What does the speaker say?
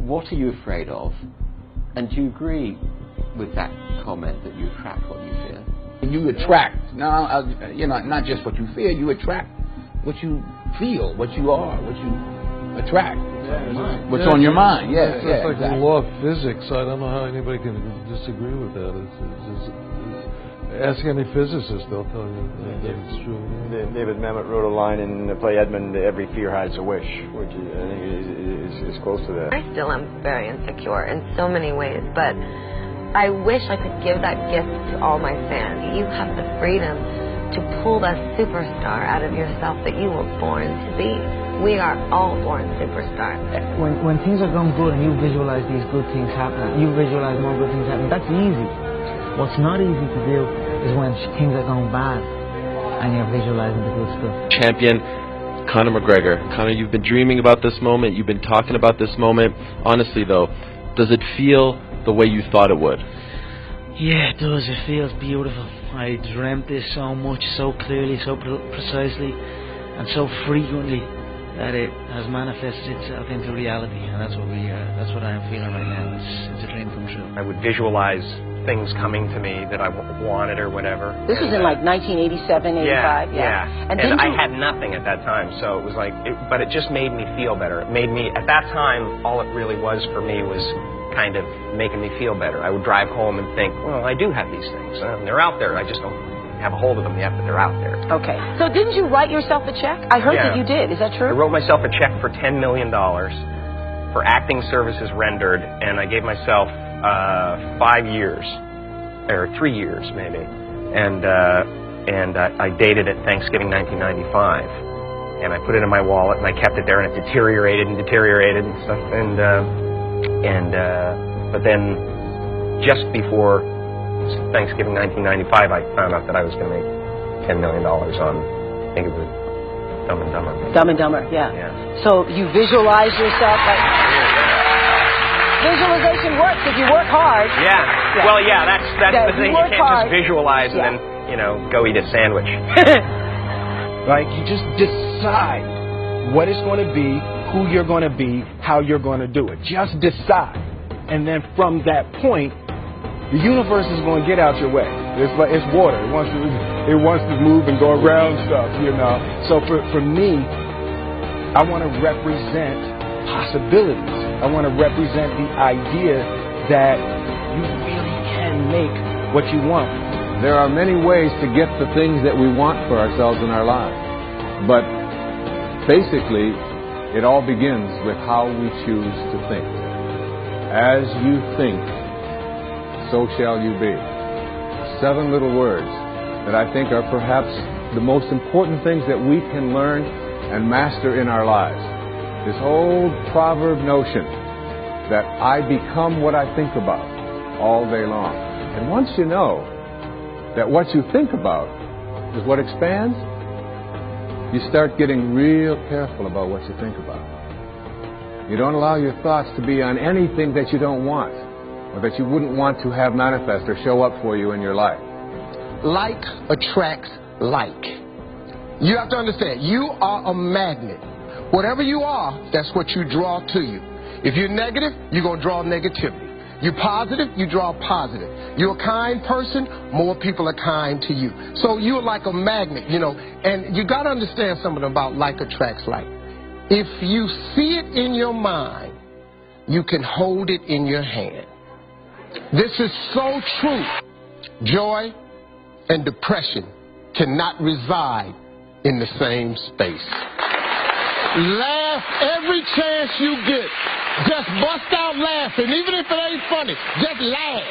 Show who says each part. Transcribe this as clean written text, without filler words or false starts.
Speaker 1: what are you afraid of? And do you agree with that comment that you attract what you fear?
Speaker 2: You attract, you know, not just what you fear, you attract what you feel, what you are, what you attract. What's on your mind? Yeah,
Speaker 3: it's
Speaker 2: yeah,
Speaker 3: like
Speaker 2: exactly.
Speaker 3: the law of physics. I don't know how anybody can disagree with that. Ask any physicist, they'll tell you that it's true.
Speaker 4: David Mamet wrote a line in the play Edmund, "Every fear hides a wish," which I think is close to that.
Speaker 5: I still am very insecure in so many ways, but I wish I could give that gift to all my fans. You have the freedom to pull that superstar out of yourself that you were born to be. We are all born superstars.
Speaker 6: When things are going good and you visualize these good things happening, you visualize more good things happening, that's easy. What's not easy to do is when things are going bad and you're visualizing the good stuff.
Speaker 7: Champion Conor McGregor. Conor, you've been dreaming about this moment. You've been talking about this moment. Honestly, though, does it feel the way you thought it would?
Speaker 6: Yeah, it does. It feels beautiful. I dreamt this so much, so clearly, so precisely, and so frequently that it has manifested itself into reality, and that's what I am feeling right now. It's a dream come true.
Speaker 8: I would visualize things coming to me that I wanted or whatever.
Speaker 9: This was in like 1987, 85.
Speaker 8: Yeah. And I had nothing at that time, so it was like, but it just made me feel better. It made me, at that time, all it really was for me was kind of making me feel better. I would drive home and think, well, I do have these things. They're out there. I just don't have a hold of them yet, but they're out there.
Speaker 9: Okay. So didn't you write yourself a check? I heard that you did. Is that true?
Speaker 8: I wrote myself a check for $10 million for acting services rendered, and I gave myself 5 years, or 3 years maybe, and I dated it Thanksgiving 1995, and I put it in my wallet and I kept it there, and it deteriorated and stuff, but then just before Thanksgiving 1995, I found out that I was going to make $10 million on, I think it was Dumb and Dumber.
Speaker 9: Dumb and Dumber, yeah. So you visualize yourself like. Visualization works if you work hard.
Speaker 8: Yeah. Well, yeah, that's the thing. You can't just visualize and then, go eat a sandwich.
Speaker 2: Right? You just decide what it's going to be, who you're going to be, how you're going to do it. Just decide. And then from that point, the universe is going to get out your way. It's water. It wants to move and go around stuff, So for me, I want to represent possibilities. I want to represent the idea that you really can make what you want.
Speaker 10: There are many ways to get the things that we want for ourselves in our lives. But basically, it all begins with how we choose to think. As you think, so shall you be. 7 little words that I think are perhaps the most important things that we can learn and master in our lives. This old proverb notion that I become what I think about all day long. And once you know that what you think about is what expands, you start getting real careful about what you think about. You don't allow your thoughts to be on anything that you don't want or that you wouldn't want to have manifest or show up for you in your life.
Speaker 11: Like attracts like. You have to understand, you are a magnet. Whatever you are, that's what you draw to you. If you're negative, you're going to draw negativity. You're positive, you draw positive. You're a kind person, more people are kind to you. So you're like a magnet, and you got to understand something about like attracts like. If you see it in your mind, you can hold it in your hand. This is so true. Joy and depression cannot reside in the same space. Laugh every chance you get. Just bust out laughing. Even if it ain't funny, just laugh.